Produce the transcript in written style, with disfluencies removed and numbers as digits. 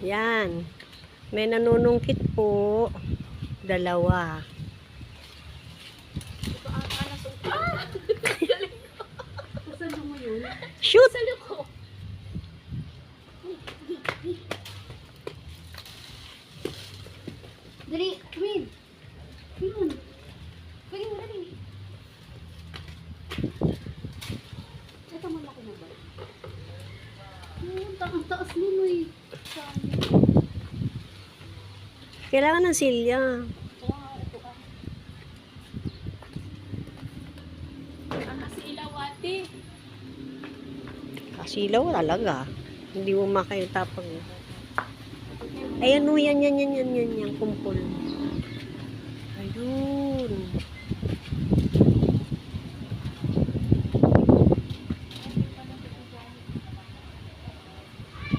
Yan. May nanunungkit po. Dalawa. Ito ang anas ng Saan mo yun? Shoot! Sa ko. Dali, come in. Come on. Pwede mo dali. Ito malaki na ba? Ang taas mo eh. Kailangan ng silya. Ito ka. Ang kasilaw ate. Kasilaw talaga. Hindi mo makita pag... Ayan o, yan, kumpol. Ayun.